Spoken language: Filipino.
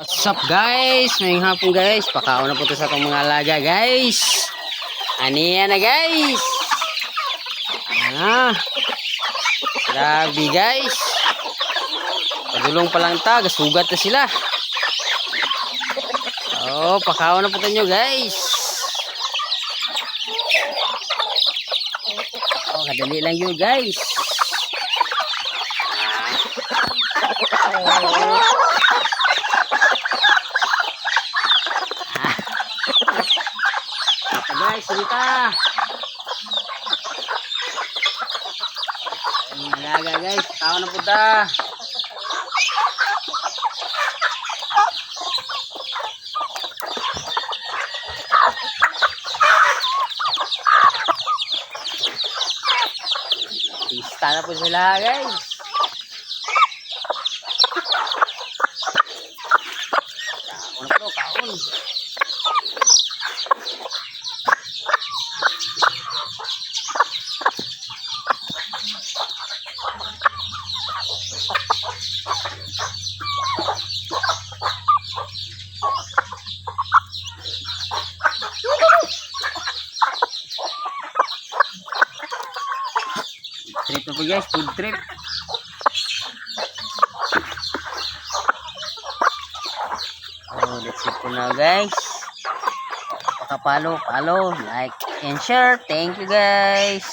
What's up guys? Ngayong hapon guys, pakaon na po ito sa itong mga alaga guys. Aniya na guys. Grabe guys. Padulong pa lang ta, gasugat na sila. Oh, pakaon na po ito nyo guys. Oh, kadali lang yun guys. Guys, salita. Ayun, alaga guys, tao na punta. Pista na po sila guys. Kaon na po, kaon. Trip na po guys, food trip. Oh, that's it po now guys. Pakapalo, like and share. Thank you guys.